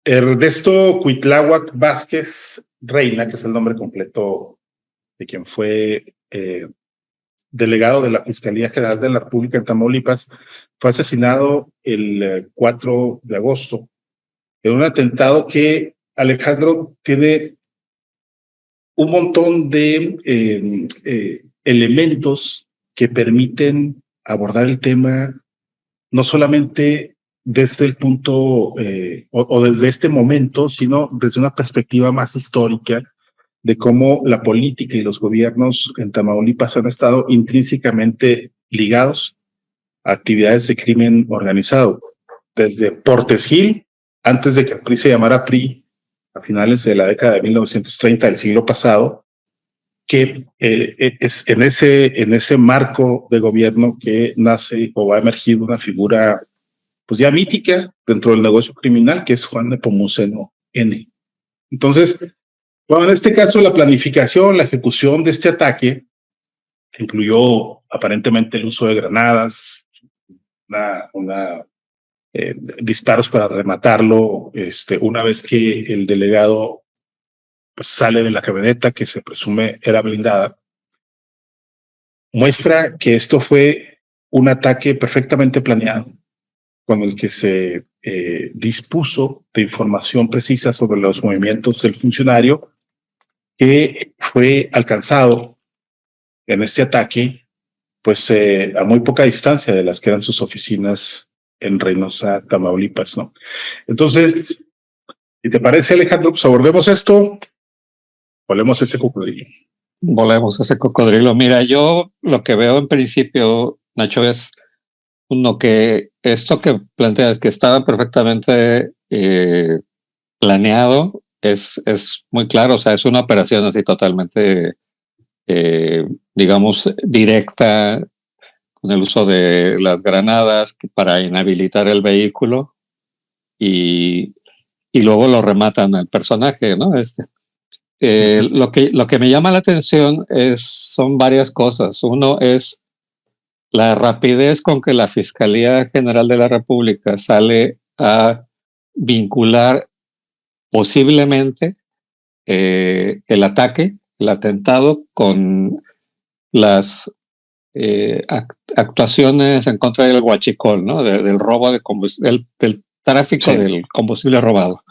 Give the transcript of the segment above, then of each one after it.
Ernesto Cuitláhuac Vázquez Reina, que es el nombre completo de quien fue delegado de la Fiscalía General de la República en Tamaulipas, fue asesinado el 4 de agosto en un atentado que, Alejandro, tiene un montón de elementos que permiten abordar el tema no solamente desde el punto o desde este momento, sino desde una perspectiva más histórica de cómo la política y los gobiernos en Tamaulipas han estado intrínsecamente ligados a actividades de crimen organizado. Desde Portes Gil, antes de que el PRI se llamara PRI, a finales de la década de 1930 del siglo pasado, que es en ese marco de gobierno que nace o va a emergir una figura pues ya mítica dentro del negocio criminal, que es Juan Nepomuceno N. Entonces, bueno, en este caso la planificación, la ejecución de este ataque, que incluyó aparentemente el uso de granadas, disparos para rematarlo, una vez que el delegado pues, sale de la camioneta que se presume era blindada, muestra que esto fue un ataque perfectamente planeado, con el que se dispuso de información precisa sobre los movimientos del funcionario, que fue alcanzado en este ataque, pues a muy poca distancia de las que eran sus oficinas en Reynosa, Tamaulipas, ¿no? Entonces, si te parece, Alejandro, pues abordemos esto, volvemos ese cocodrilo. Volvemos a ese cocodrilo. Mira, yo lo que veo en principio, Nacho, es uno que esto que planteas que estaba perfectamente planeado es muy claro, o sea, es una operación así totalmente, digamos, directa, con el uso de las granadas para inhabilitar el vehículo y luego lo rematan al personaje, ¿no? Lo que me llama la atención son varias cosas. Uno es la rapidez con que la Fiscalía General de la República sale a vincular posiblemente el ataque, el atentado, con las actuaciones en contra del huachicol, ¿no? Del robo de combustible, del tráfico sí, del combustible robado.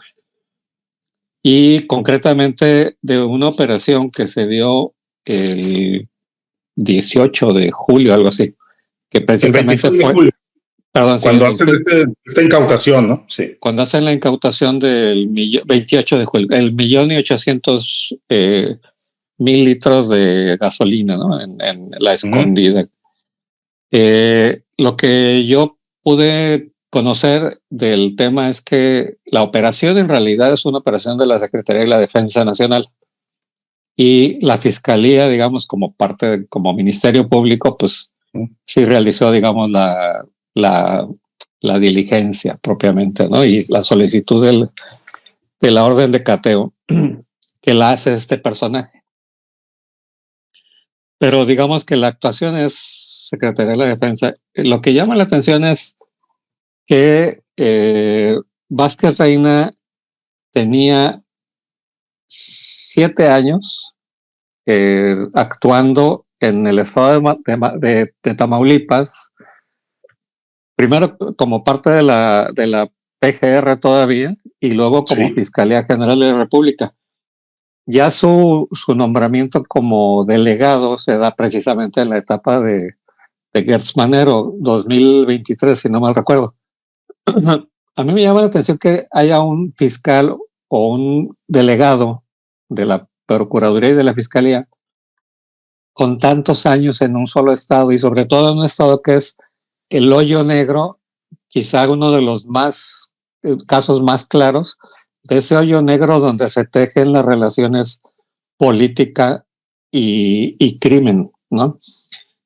Y concretamente de una operación que se dio el 18 de julio, algo así, que precisamente el 26 de julio. Perdón, cuando hacen esta incautación, ¿no? Sí. Cuando hacen la incautación del 28 de julio, el 1.800.000 litros de gasolina, ¿no? En la escondida. Lo que yo pude conocer del tema es que la operación en realidad es una operación de la Secretaría de la Defensa Nacional y la Fiscalía, digamos, como como Ministerio Público, pues sí realizó, digamos, la diligencia propiamente, ¿no? Y la solicitud de la orden de cateo que la hace este personaje. Pero digamos que la actuación es Secretaría de la Defensa. Lo que llama la atención es que Vázquez Reina tenía 7 años actuando en el estado de Tamaulipas, primero como parte de la PGR todavía, y luego como Fiscalía General de la República. Ya su nombramiento como delegado se da precisamente en la etapa de Gertz Manero, 2023, si no mal recuerdo. A mí me llama la atención que haya un fiscal o un delegado de la Procuraduría y de la Fiscalía con tantos años en un solo estado, y sobre todo en un estado que es el hoyo negro, quizá uno de los casos más claros de ese hoyo negro donde se tejen las relaciones política y crimen, ¿no?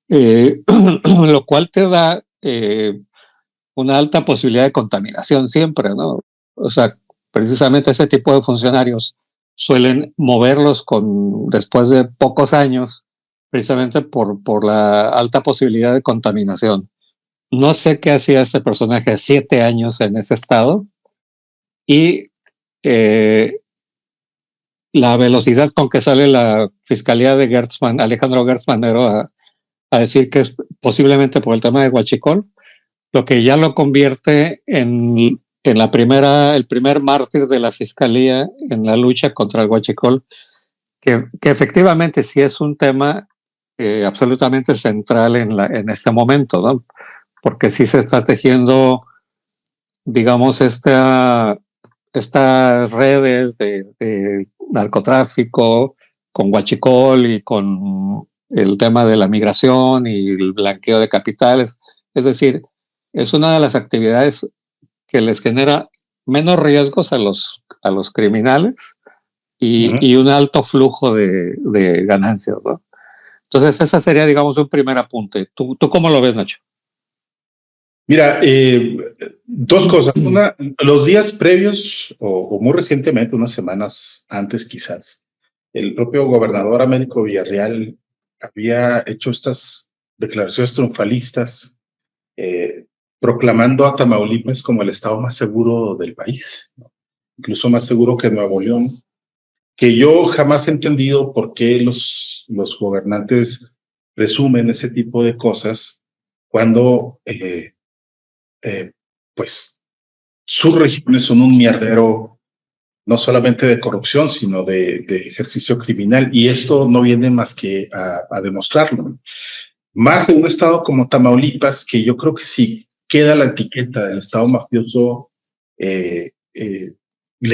Lo cual te da una alta posibilidad de contaminación siempre, ¿no? O sea, precisamente ese tipo de funcionarios suelen moverlos después de pocos años, precisamente por la alta posibilidad de contaminación. No sé qué hacía este personaje 7 años en ese estado, y la velocidad con que sale la fiscalía de Alejandro Gertz Manero a decir que es posiblemente por el tema de Huachicol, lo que ya lo convierte en el primer mártir de la fiscalía en la lucha contra el Huachicol, que efectivamente sí es un tema absolutamente central en este momento, ¿no? Porque sí se está tejiendo, digamos, estas redes de narcotráfico con huachicol y con el tema de la migración y el blanqueo de capitales. Es decir, es una de las actividades que les genera menos riesgos a los criminales y un alto flujo de ganancias, ¿no? Entonces, esa sería, digamos, un primer apunte. ¿Tú cómo lo ves, Nacho? Mira, dos cosas. Una, los días previos o muy recientemente, unas semanas antes quizás, el propio gobernador Américo Villarreal había hecho estas declaraciones triunfalistas proclamando a Tamaulipas como el estado más seguro del país, ¿no? Incluso más seguro que Nuevo León, que yo jamás he entendido por qué los gobernantes presumen ese tipo de cosas cuando pues sus regiones son un mierdero, no solamente de corrupción, sino de ejercicio criminal. Y esto no viene más que a demostrarlo. Más en un estado como Tamaulipas, que yo creo que sí queda la etiqueta del estado mafioso, le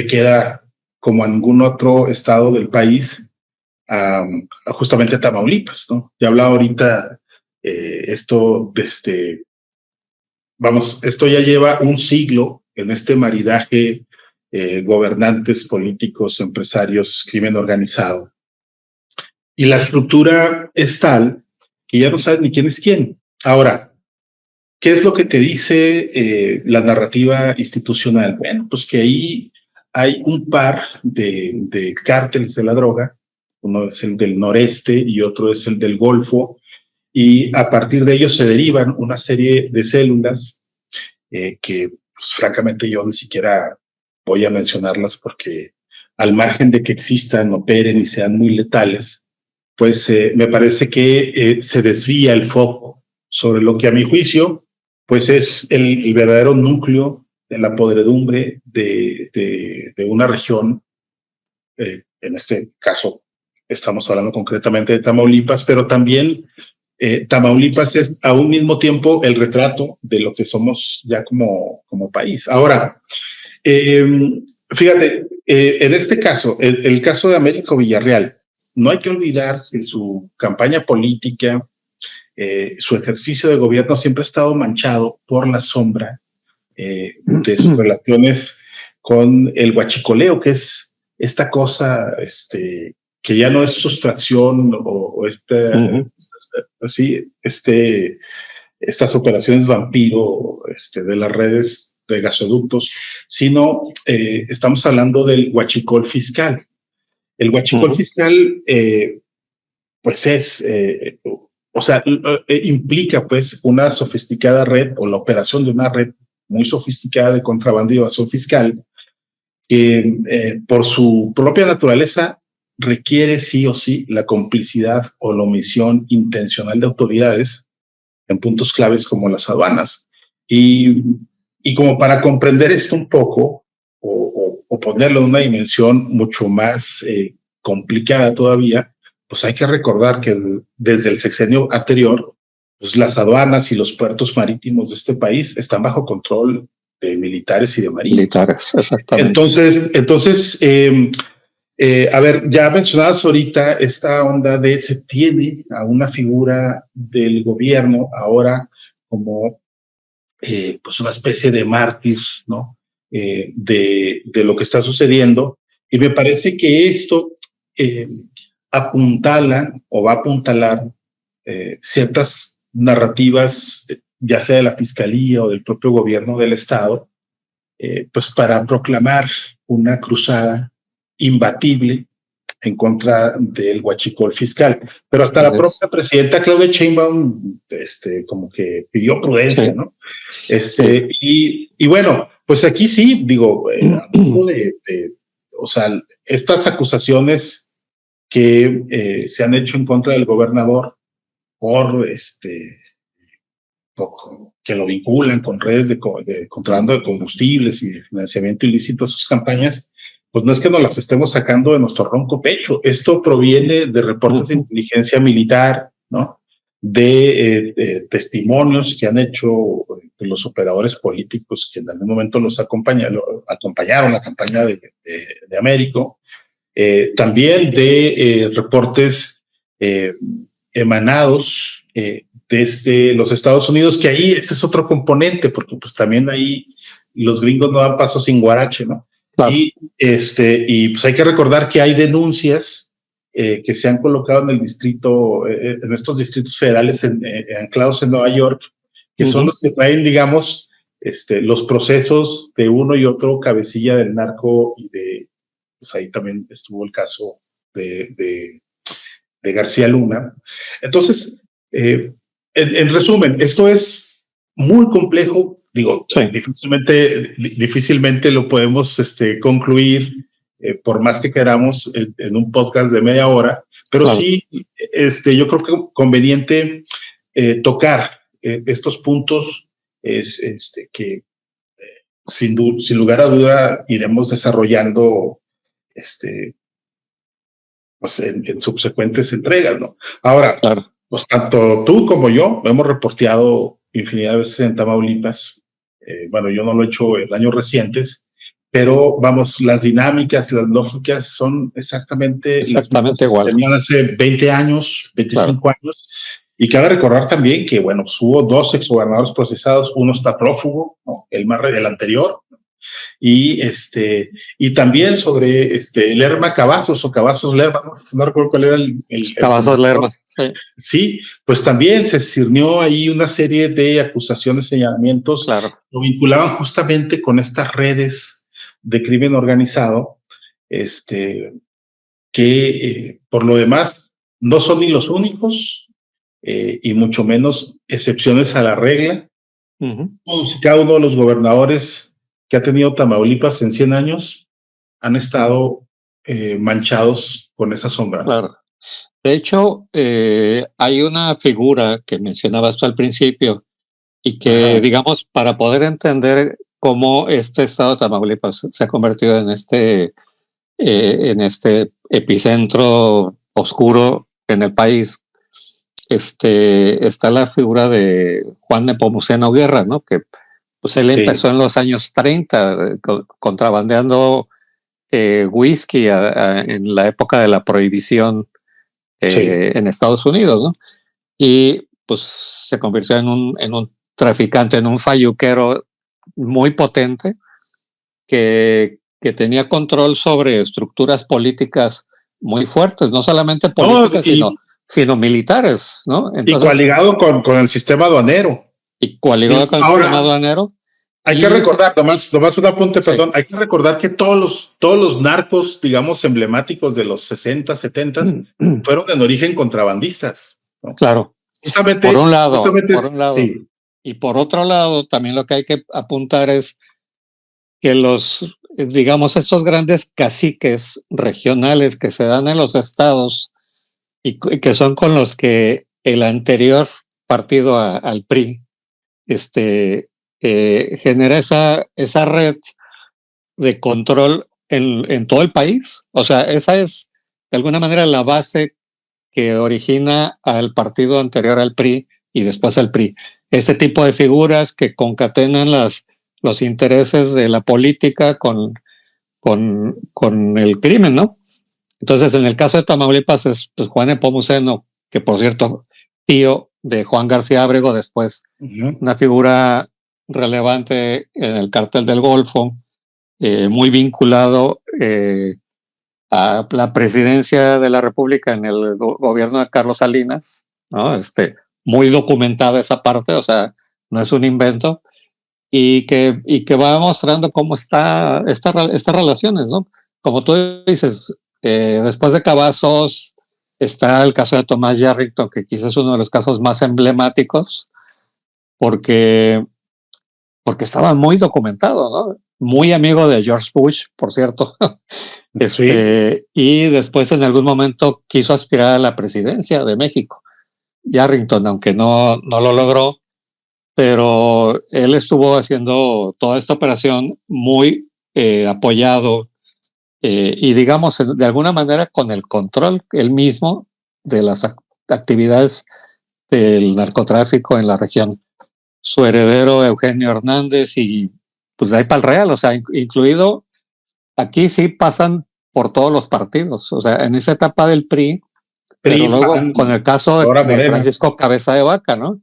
queda como a ningún otro estado del país, justamente a Tamaulipas, ¿no? Ya hablaba ahorita esto desde vamos, esto ya lleva un siglo en este maridaje, gobernantes, políticos, empresarios, crimen organizado. Y la estructura es tal que ya no sabes ni quién es quién. Ahora, ¿qué es lo que te dice la narrativa institucional? Bueno, pues que ahí hay un par de cárteles de la droga. Uno es el del noreste y otro es el del Golfo. Y a partir de ellos se derivan una serie de células que pues, francamente yo ni siquiera voy a mencionarlas porque al margen de que existan, operen y sean muy letales, pues me parece que se desvía el foco sobre lo que a mi juicio pues es el verdadero núcleo de la podredumbre de una región, en este caso estamos hablando concretamente de Tamaulipas, pero también Tamaulipas es a un mismo tiempo el retrato de lo que somos ya como país. Ahora, fíjate, en este caso, el caso de Américo Villarreal, no hay que olvidar que su campaña política, su ejercicio de gobierno siempre ha estado manchado por la sombra de sus relaciones con el huachicoleo, que es esta cosa que ya no es sustracción o así, estas operaciones vampiro de las redes de gasoductos, sino estamos hablando del huachicol fiscal. El huachicol fiscal, pues o sea, implica pues una sofisticada red o la operación de una red muy sofisticada de contrabando y evasión fiscal que por su propia naturaleza requiere sí o sí la complicidad o la omisión intencional de autoridades en puntos claves como las aduanas. Y como para comprender esto un poco o ponerlo en una dimensión mucho más complicada todavía, pues hay que recordar que desde el sexenio anterior, pues las aduanas y los puertos marítimos de este país están bajo control de militares y de marinos. Militares, exactamente. Entonces a ver, ya mencionabas ahorita esta onda de se tiene a una figura del gobierno ahora como pues una especie de mártir, ¿no? De lo que está sucediendo. Y me parece que esto apuntala o va a apuntalar ciertas narrativas, ya sea de la fiscalía o del propio gobierno del Estado, pues para proclamar una cruzada imbatible en contra del huachicol fiscal. Pero hasta la propia presidenta Claudia Sheinbaum como que pidió prudencia, sí, ¿no? sí. Y bueno, pues aquí sí, digo, o sea, estas acusaciones que se han hecho en contra del gobernador por que lo vinculan con redes de contrabando de combustibles y de financiamiento ilícito a sus campañas, pues no es que nos las estemos sacando de nuestro ronco pecho. Esto proviene de reportes de inteligencia militar, ¿no? De testimonios que han hecho los operadores políticos que en algún momento los acompañaron la campaña de Américo. También de reportes emanados desde los Estados Unidos, que ahí ese es otro componente, porque pues también ahí los gringos no dan paso sin guarache, ¿no? Claro. Y pues hay que recordar que hay denuncias que se han colocado en el distrito, en estos distritos federales anclados en Nueva York, que son los que traen, digamos, los procesos de uno y otro cabecilla del narco y pues ahí también estuvo el caso de García Luna. Entonces, en resumen, esto es muy complejo, digo, Sí. difícilmente lo podemos concluir, por más que queramos, en un podcast de media hora, pero claro. sí, yo creo que conveniente tocar estos puntos que sin lugar a duda iremos desarrollando pues en subsecuentes entregas, ¿no? Ahora, Claro. pues tanto tú como yo lo hemos reporteado infinidad de veces en Tamaulipas. Bueno, yo no lo he hecho en años recientes, pero vamos, las dinámicas, las lógicas son exactamente las mismas que se igual. tenían hace 20 años, 25 claro. años. Y cabe recordar también que, bueno, pues hubo 2 exgobernadores procesados, uno está prófugo, ¿no? El anterior, y también sobre Lerma Cavazos o Cavazos Lerma, no recuerdo cuál era el Cavazos Lerma, sí. Sí, pues también se cirnió ahí una serie de acusaciones, señalamientos, claro. lo vinculaban justamente con estas redes de crimen organizado, que por lo demás no son ni los únicos, y mucho menos excepciones a la regla. Todos y cada uno de los gobernadores que ha tenido Tamaulipas en 100 años han estado manchados con esa sombra. Claro. De hecho, hay una figura que mencionabas tú al principio y que, digamos, para poder entender cómo este estado de Tamaulipas se ha convertido en este epicentro oscuro en el país, está la figura de Juan Nepomuceno Guerra, ¿no? Que pues él empezó en los años 30 contrabandeando whisky en la época de la prohibición en Estados Unidos, ¿no? Y pues se convirtió en un traficante, en un falluquero muy potente que tenía control sobre estructuras políticas muy fuertes, no solamente políticas, sino militares, ¿no? Entonces, y coaligado con el sistema aduanero. Y coaligado con el sistema aduanero. Hay que recordar, nomás un apunte, perdón, hay que recordar que todos los narcos, digamos, emblemáticos de los 60, 70, fueron en origen contrabandistas, ¿no? Claro. Justamente, por un lado. Sí. Y por otro lado, también lo que hay que apuntar es que digamos, estos grandes caciques regionales que se dan en los estados y que son con los que el anterior partido al PRI, genera esa red de control en todo el país. O sea, esa es de alguna manera la base que origina al partido anterior al PRI y después al PRI. Ese tipo de figuras que concatenan los intereses de la política con el crimen, ¿no? Entonces, en el caso de Tamaulipas es pues, Juan Nepomuceno, que por cierto, tío de Juan García Ábrego, después una figura relevante en el cártel del Golfo, muy vinculado a la presidencia de la República en el gobierno de Carlos Salinas, ¿no? Muy documentada esa parte, o sea, no es un invento, y que va mostrando cómo está estas relaciones, ¿no? Como tú dices, Después de Cavazos está el caso de Tomás Yarrington, que quizás es uno de los casos más emblemáticos, porque estaba muy documentado, ¿no? Muy amigo de George Bush, por cierto. Y después en algún momento quiso aspirar a la presidencia de México. Yarrington, aunque no lo logró, pero él estuvo haciendo toda esta operación muy apoyado y digamos de alguna manera con el control él mismo de las actividades del narcotráfico en la región. Su heredero Eugenio Hernández y pues de ahí para el Real, o sea, incluido aquí sí pasan por todos los partidos, o sea, en esa etapa del PRI, pero luego con el caso de Francisco Cabeza de Vaca, ¿no?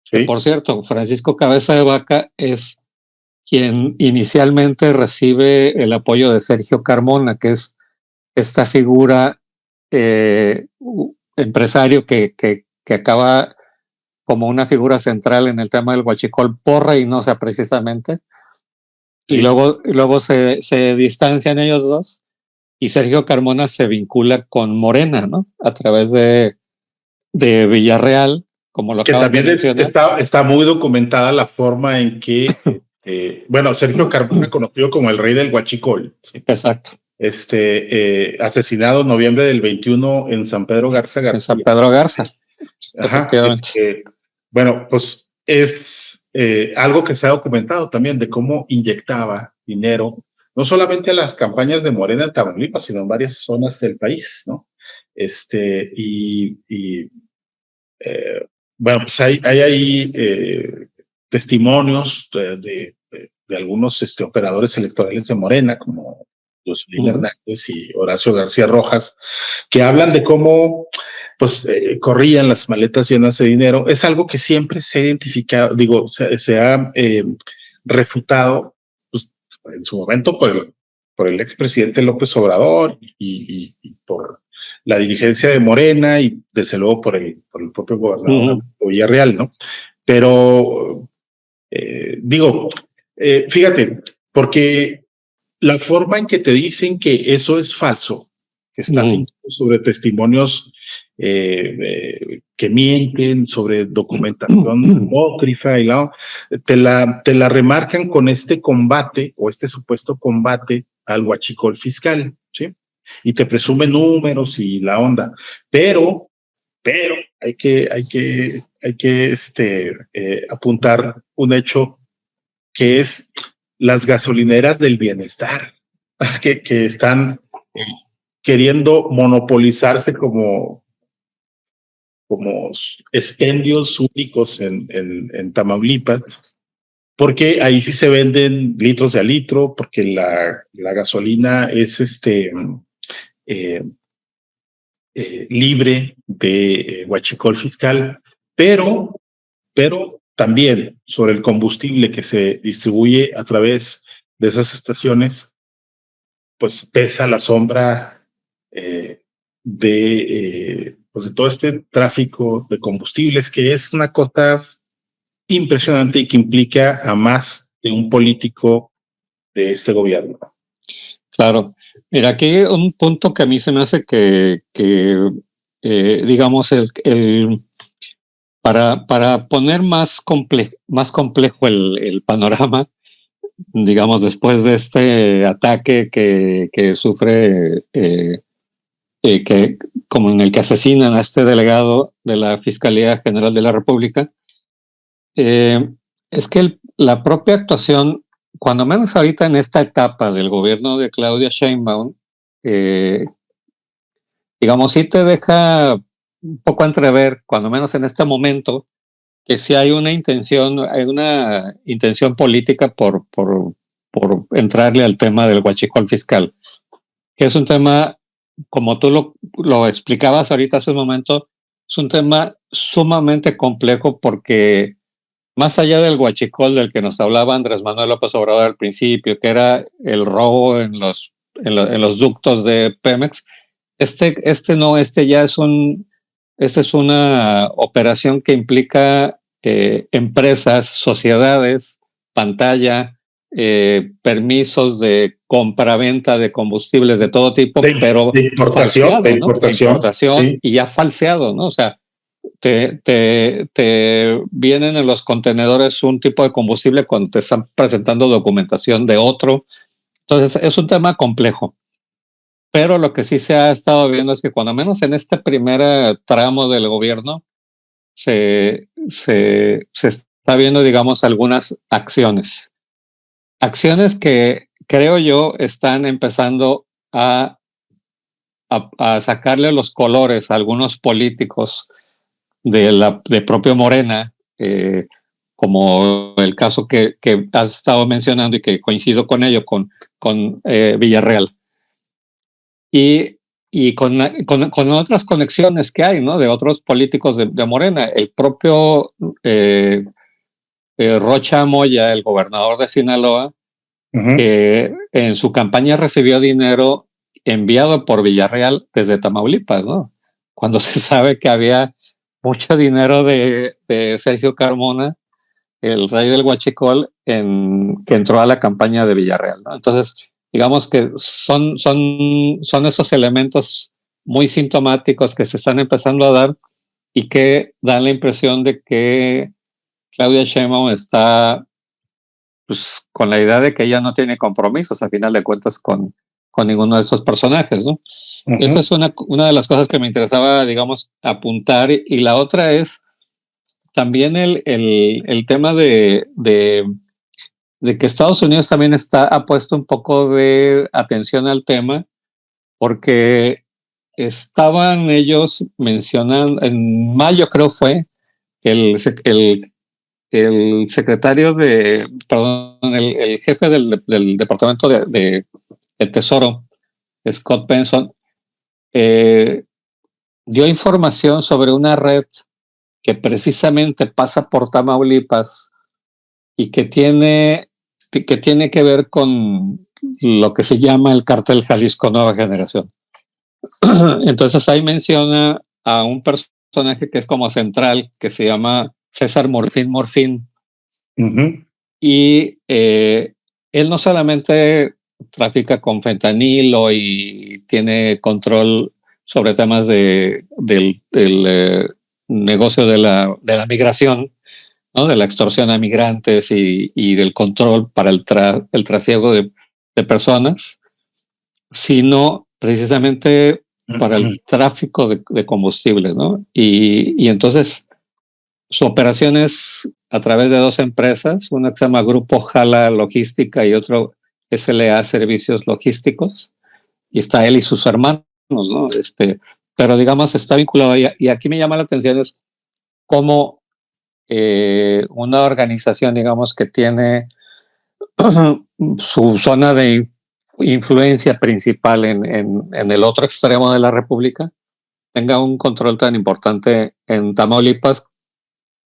Sí. Que por cierto, Francisco Cabeza de Vaca es quien inicialmente recibe el apoyo de Sergio Carmona, que es esta figura empresario que acaba como una figura central en el tema del huachicol por Reynosa precisamente. Sí. Y luego se distancian ellos dos y Sergio Carmona se vincula con Morena, ¿no? A través de Villarreal, como lo acabas de mencionar. Está muy documentada la forma en que, Sergio Carmona, conocido como el rey del huachicol. ¿Sí? Exacto. Asesinado en noviembre del 21 en San Pedro Garza García. En San Pedro Garza. Ajá. Pues es algo que se ha documentado también de cómo inyectaba dinero, no solamente a las campañas de Morena en Tamaulipas, sino en varias zonas del país, ¿no? Pues hay ahí testimonios de algunos operadores electorales de Morena, como Jocelyn Hernández y Horacio García Rojas, que hablan de cómo pues corrían las maletas llenas de dinero. Es algo que siempre se ha identificado, se ha refutado pues, en su momento por el expresidente López Obrador y por la dirigencia de Morena y desde luego por el propio gobernador Villarreal, ¿no? Pero fíjate, porque la forma en que te dicen que eso es falso, que está sobre testimonios que mienten, sobre documentación apócrifa y te la remarcan con este combate o este supuesto combate al huachicol fiscal, ¿sí? Y te presumen números y la onda, pero hay que apuntar un hecho que es las gasolineras del bienestar, que están queriendo monopolizarse como expendios únicos en Tamaulipas, porque ahí sí se venden litros de a litro, porque la gasolina es libre de huachicol fiscal, pero también sobre el combustible que se distribuye a través de esas estaciones, pues pesa la sombra de todo este tráfico de combustibles, que es una cosa impresionante y que implica a más de un político de este gobierno. Claro. Mira, aquí un punto que a mí se me hace que digamos, para poner más complejo el panorama, digamos, después de este ataque que sufre, como en el que asesinan a este delegado de la Fiscalía General de la República, es que la propia actuación, cuando menos ahorita en esta etapa del gobierno de Claudia Sheinbaum, digamos, sí te deja un poco entrever, cuando menos en este momento, que sí hay una intención política por entrarle al tema del huachicol fiscal, que es un tema, como tú lo explicabas ahorita hace un momento, es un tema sumamente complejo porque más allá del huachicol del que nos hablaba Andrés Manuel López Obrador al principio, que era el robo en los ductos de Pemex, este ya es esta es una operación que implica empresas, sociedades, pantalla, permisos de compra-venta de combustibles de todo tipo, pero de importación, falseado, de ¿no? De importación, importación, sí. y ya falseado, ¿no? O sea, te vienen en los contenedores un tipo de combustible cuando te están presentando documentación de otro. Entonces, es un tema complejo. Pero lo que sí se ha estado viendo es que cuando menos en este primer tramo del gobierno se está viendo, digamos, algunas acciones. Acciones que creo yo están empezando a sacarle los colores a algunos políticos de propio Morena, como el caso que has estado mencionando y que coincido con ello, con Villarreal. Y con otras conexiones que hay, ¿no? De otros políticos de Morena. El propio Rocha Moya, el gobernador de Sinaloa, que en su campaña recibió dinero enviado por Villarreal desde Tamaulipas, ¿no? Cuando se sabe que había mucho dinero de Sergio Carmona, el rey del Huachicol, que entró a la campaña de Villarreal, ¿no? Entonces, digamos que son esos elementos muy sintomáticos que se están empezando a dar y que dan la impresión de que Claudia Sheinbaum está, pues, con la idea de que ella no tiene compromisos, a final de cuentas, con ninguno de estos personajes, ¿no? Eso es una de las cosas que me interesaba, digamos, apuntar. Y la otra es también el tema de que Estados Unidos también ha puesto un poco de atención al tema, porque estaban ellos mencionando, en mayo creo fue, el secretario el jefe del Departamento de Tesoro, Scott Benson, dio información sobre una red que precisamente pasa por Tamaulipas y que tiene que ver con lo que se llama el cártel Jalisco Nueva Generación. Entonces ahí menciona a un personaje que es como central, que se llama César Morfín. Y él no solamente trafica con fentanilo y tiene control sobre temas del negocio de la migración, ¿no? De la extorsión a migrantes y del control para el trasiego de personas, sino precisamente para el tráfico de combustibles, ¿no? Y entonces su operación es a través de dos empresas, una que se llama Grupo Jala Logística y otro SLA Servicios Logísticos, y está él y sus hermanos, ¿no? Pero digamos está vinculado, y aquí me llama la atención es cómo una organización, digamos, que tiene su zona de influencia principal en el otro extremo de la República, tenga un control tan importante en Tamaulipas,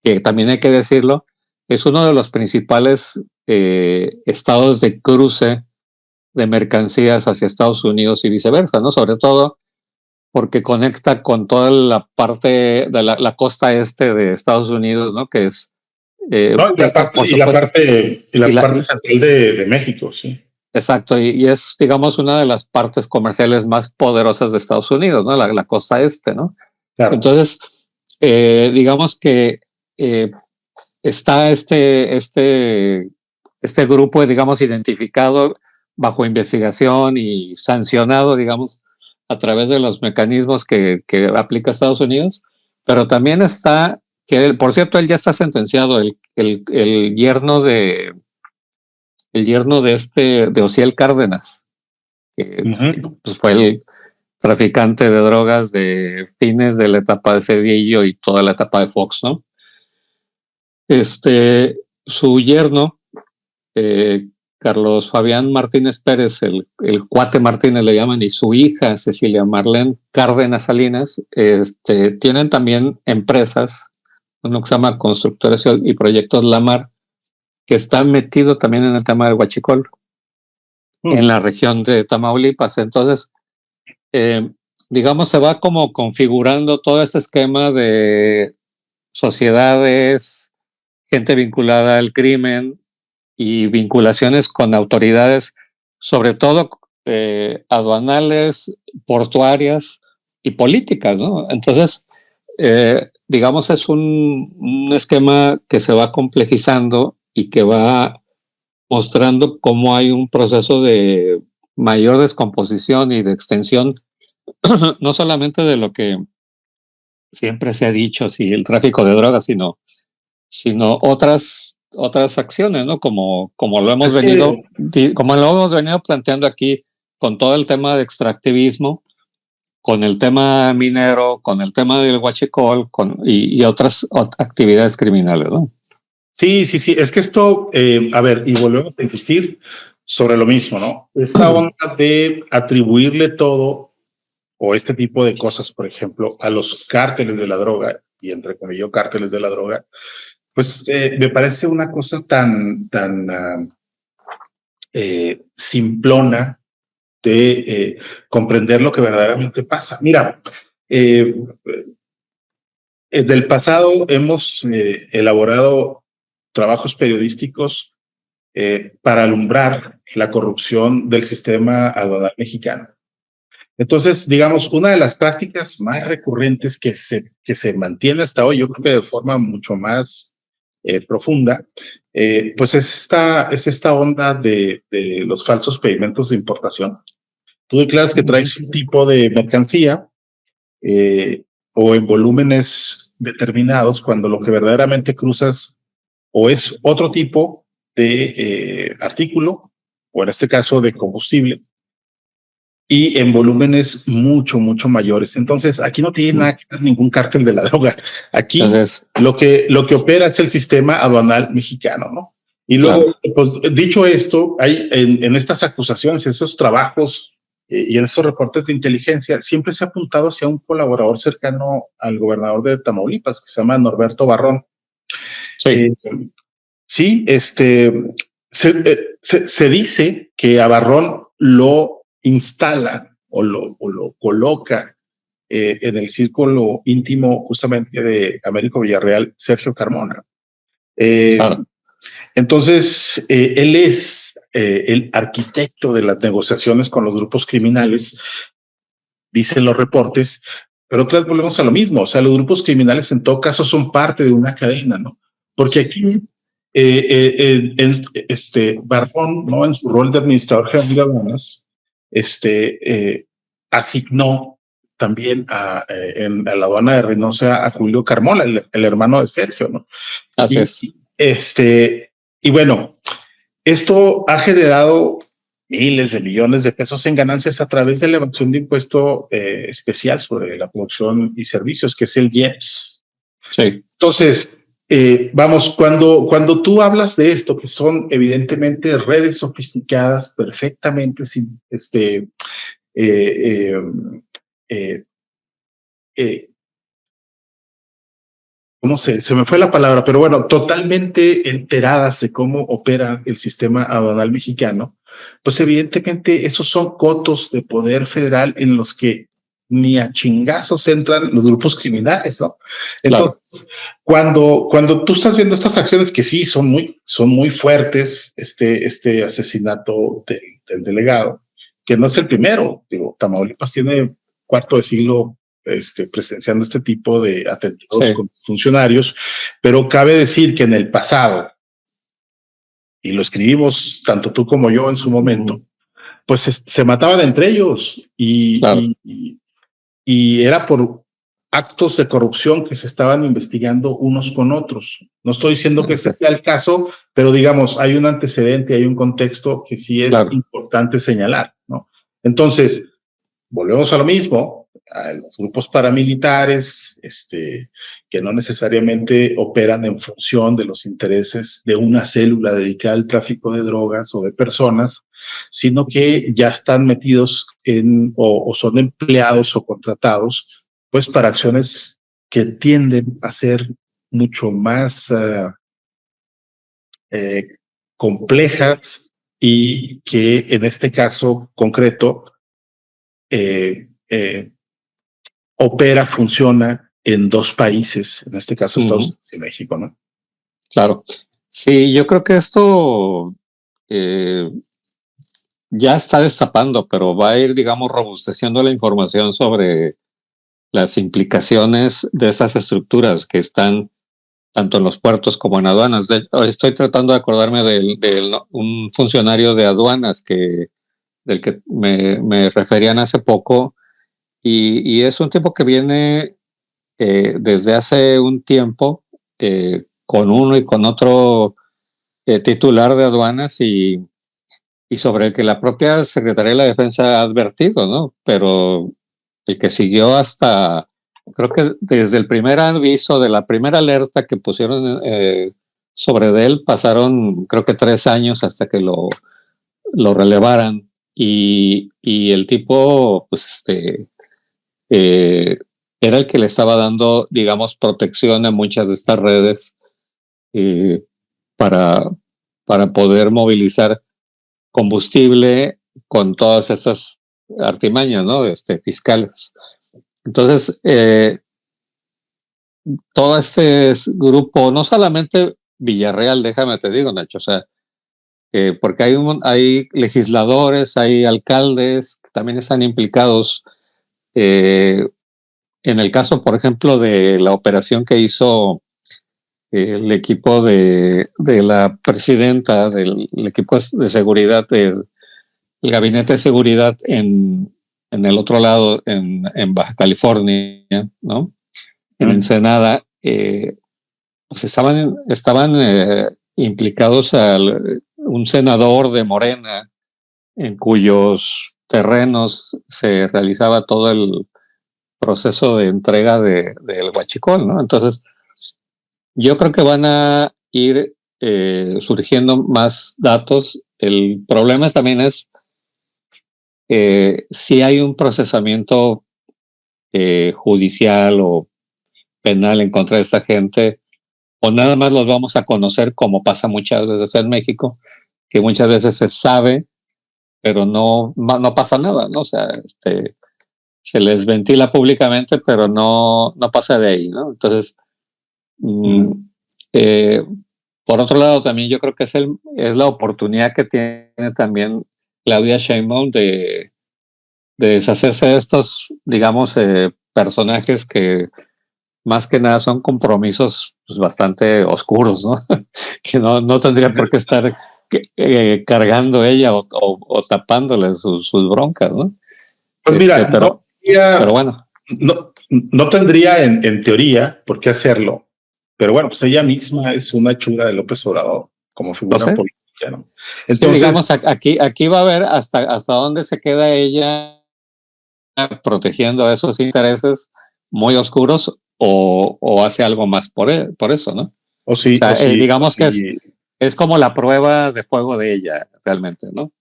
que también hay que decirlo, es uno de los principales estados de cruce de mercancías hacia Estados Unidos y viceversa, ¿no? Sobre todo porque conecta con toda la parte de la costa este de Estados Unidos, ¿no? Que es no, y la parte central de México, sí. Exacto, y es, digamos, una de las partes comerciales más poderosas de Estados Unidos, ¿no? La costa este, ¿no? Claro. Entonces, digamos que está este grupo, digamos, identificado bajo investigación y sancionado, digamos, a través de los mecanismos que aplica Estados Unidos, pero también está, por cierto, él ya está sentenciado, el yerno de Osiel Cárdenas, que pues fue el traficante de drogas de fines de la etapa de Cedillo y toda la etapa de Fox, ¿no? Su yerno, Carlos Fabián Martínez Pérez, el cuate Martínez le llaman, y su hija Cecilia Marlene Cárdenas Salinas, tienen también empresas, uno que se llama Constructores y Proyectos Lamar, que está metido también en el tema del huachicol, en la región de Tamaulipas. Entonces, digamos, se va como configurando todo este esquema de sociedades, gente vinculada al crimen y vinculaciones con autoridades, sobre todo aduanales, portuarias y políticas, ¿no? Entonces, digamos, es un esquema que se va complejizando y que va mostrando cómo hay un proceso de mayor descomposición y de extensión, no solamente de lo que siempre se ha dicho, si el tráfico de drogas, sino otras acciones, ¿no? Como lo hemos Es que como lo hemos venido planteando aquí con todo el tema de extractivismo, con el tema minero, con el tema del huachicol, y otras actividades criminales, ¿no? sí, sí, sí, es que esto, a ver, y volvemos a insistir sobre lo mismo, ¿no? Esta onda de atribuirle todo o este tipo de cosas, por ejemplo, a los cárteles de la droga, y entre comillas, cárteles de la droga, pues me parece una cosa tan simplona de comprender lo que verdaderamente pasa. Mira, eh, del pasado hemos elaborado trabajos periodísticos para alumbrar la corrupción del sistema aduanal mexicano. Entonces, digamos, una de las prácticas más recurrentes que se mantiene hasta hoy, yo creo que de forma mucho más profunda, pues es esta onda de los falsos pedimentos de importación. Tú declaras que traes un tipo de mercancía eh, o en volúmenes determinados cuando lo que verdaderamente cruzas o es otro tipo de artículo, o en este caso de combustible, y en volúmenes mucho, mucho mayores. Entonces, aquí no tiene nada que ver ningún cártel de la droga. Aquí Entonces, lo que opera es el sistema aduanal mexicano, ¿no? Y luego, claro. pues dicho esto, hay en estas acusaciones, en esos trabajos y en estos reportes de inteligencia, siempre se ha apuntado hacia un colaborador cercano al gobernador de Tamaulipas, que se llama Norberto Barrón. Sí. Eh, sí, se dice que a Barrón lo instala o lo coloca en el círculo íntimo justamente de Américo Villarreal, Sergio Carmona. Eh, Claro. entonces, él es el arquitecto de las negociaciones con los grupos criminales, dicen los reportes, pero otra vez volvemos a lo mismo, o sea, los grupos criminales en todo caso son parte de una cadena, ¿no? Porque aquí Barrón, ¿no? En su rol de administrador general de aduanas, asignó también a la aduana de Reynosa a Julio Carmona, el hermano de Sergio, ¿no? Así Y, es. y bueno, esto ha generado miles de millones de pesos en ganancias a través de la evasión de impuesto especial sobre la producción y servicios, que es el IEPS. Sí. Entonces, vamos, cuando tú hablas de esto, que son evidentemente redes sofisticadas, perfectamente sin, eh, eh, eh, ¿cómo se me fue la palabra? Pero bueno, totalmente enteradas de cómo opera el sistema aduanal mexicano, pues evidentemente esos son cotos de poder federal en los que ni a chingazos entran los grupos criminales, ¿no? Claro. Entonces, cuando tú estás viendo estas acciones que sí son muy fuertes, este asesinato del delegado, que no es el primero, digo, Tamaulipas tiene cuarto de siglo presenciando este tipo de atentados Sí. con funcionarios, pero cabe decir que en el pasado, y lo escribimos tanto tú como yo en su momento, pues se mataban entre ellos Claro. y era por actos de corrupción que se estaban investigando unos con otros. No estoy diciendo que este sea el caso, pero digamos, hay un antecedente, hay un contexto que sí es Claro. importante señalar, ¿no? Entonces, volvemos a lo mismo, a los grupos paramilitares, que no necesariamente operan en función de los intereses de una célula dedicada al tráfico de drogas o de personas, sino que ya están metidos o son empleados o contratados, pues para acciones que tienden a ser mucho más eh, complejas y que en este caso concreto eh, eh, opera, funciona en dos países, en este caso Estados Unidos y México, ¿no? Claro. Sí, yo creo que esto eh, ya está destapando, pero va a ir, digamos, robusteciendo la información sobre las implicaciones de esas estructuras que están tanto en los puertos como en aduanas. Estoy tratando de acordarme de un funcionario de aduanas del que me referían hace poco, y es un tipo que viene desde hace un tiempo con uno y con otro titular de aduanas, y sobre el que la propia Secretaría de la Defensa ha advertido, ¿no? Pero el que siguió hasta, creo que desde el primer aviso, de la primera alerta que pusieron sobre de él, pasaron creo que 3 años hasta que lo relevaran. Y el tipo, pues eh, era el que le estaba dando, digamos, protección a muchas de estas redes eh, para, para poder movilizar combustible con todas estas artimañas, ¿no? Fiscales. Entonces, todo este grupo, no solamente Villarreal, déjame te digo, Nacho, o sea, porque hay legisladores, hay alcaldes que también están implicados. En el caso, por ejemplo, de la operación que hizo el equipo de la presidenta del equipo de seguridad del el gabinete de seguridad en el otro lado, en Baja California, ¿no? En Ensenada, pues estaban implicados un senador de Morena en cuyos terrenos se realizaba todo el proceso de entrega del huachicol, ¿no? Entonces, yo creo que van a ir surgiendo más datos. El problema también es si hay un procesamiento judicial o penal en contra de esta gente, o nada más los vamos a conocer como pasa muchas veces en México, que muchas veces se sabe, pero no pasa nada, ¿no? O sea, se les ventila públicamente, pero no pasa de ahí, ¿no? Entonces, mm, eh, por otro lado, también yo creo que es la oportunidad que tiene también Claudia Sheinbaum de deshacerse de estos, digamos, personajes que más que nada son compromisos pues, bastante oscuros, ¿no? Que no tendría por qué estar cargando ella o tapándole sus broncas, ¿no? Pues mira, Pero bueno. no tendría en teoría por qué hacerlo, pero bueno, pues ella misma es una hechura de López Obrador como No figura sé. política, ¿no? Sí, Entonces, digamos, aquí va a ver hasta dónde se queda ella protegiendo esos intereses muy oscuros o hace algo más por eso, ¿no? O sea, o digamos que si, es como la prueba de fuego de ella, realmente, ¿no?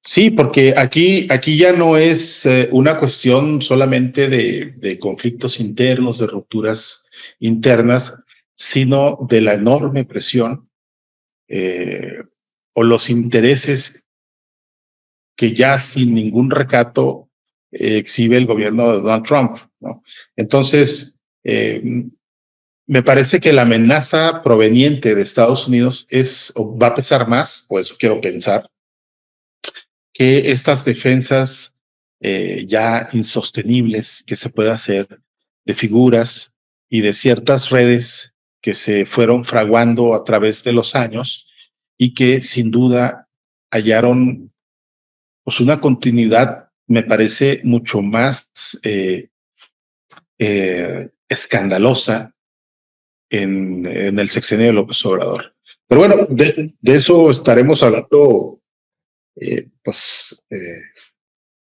sí, porque aquí ya no es una cuestión solamente de conflictos internos, de rupturas internas, sino de la enorme presión eh, o los intereses que ya sin ningún recato exhibe el gobierno de Donald Trump, ¿no? Entonces, me parece que la amenaza proveniente de Estados Unidos va a pesar más, o eso quiero pensar, que estas defensas ya insostenibles que se puede hacer de figuras y de ciertas redes que se fueron fraguando a través de los años y que sin duda hallaron pues una continuidad, me parece, mucho más escandalosa en el sexenio de López Obrador. Pero bueno, de eso estaremos hablando pues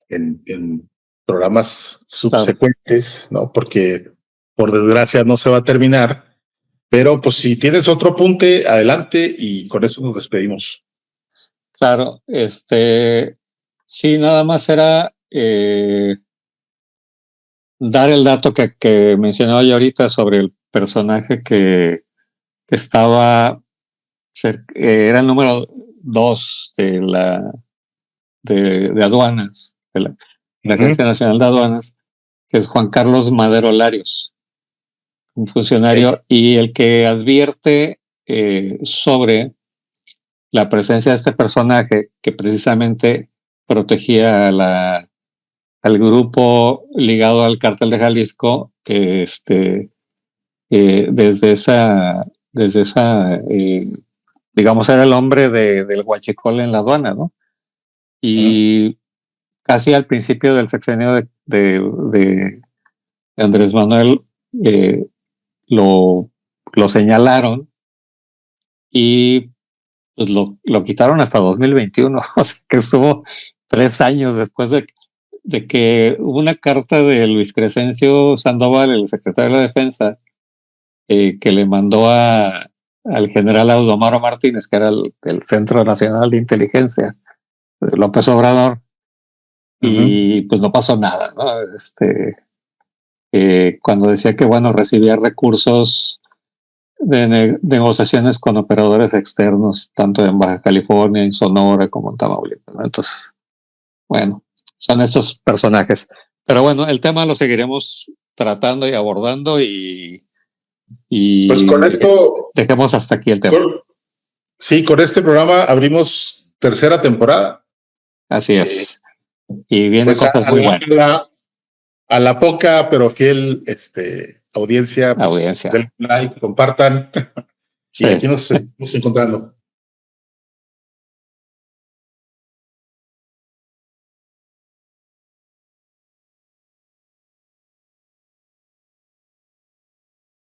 en programas Claro. subsecuentes, ¿no? Porque por desgracia no se va a terminar. Pero pues si tienes otro apunte, adelante y con eso nos despedimos. Claro, sí, nada más era dar el dato que mencionaba yo ahorita sobre el personaje que estaba, era el número 2 de aduanas, de la Agencia Nacional de Aduanas, que es Juan Carlos Madero Larios, un funcionario, y el que advierte sobre la presencia de este personaje que precisamente protegía al grupo ligado al cártel de Jalisco, desde esa digamos, era el hombre del huachicol en la aduana, ¿no? Y casi al principio del sexenio de Andrés Manuel lo señalaron y pues lo quitaron hasta 2021, o sea que estuvo 3 años después de que hubo una carta de Luis Crescencio Sandoval, el secretario de la Defensa, que le mandó al general Audomaro Martínez, que era el Centro Nacional de Inteligencia de López Obrador, y pues no pasó nada, ¿no? Cuando decía que, bueno, recibía recursos de negociaciones con operadores externos, tanto en Baja California, en Sonora, como en Tamaulipas, ¿no? Entonces, bueno, son estos personajes. Pero bueno, el tema lo seguiremos tratando y abordando y pues con esto dejemos hasta aquí el tema. Con este programa abrimos tercera temporada. Así es. Y vienen pues cosas muy buenas. A la poca pero fiel audiencia, pues, den like, compartan. Sí. Y aquí nos estamos encontrando.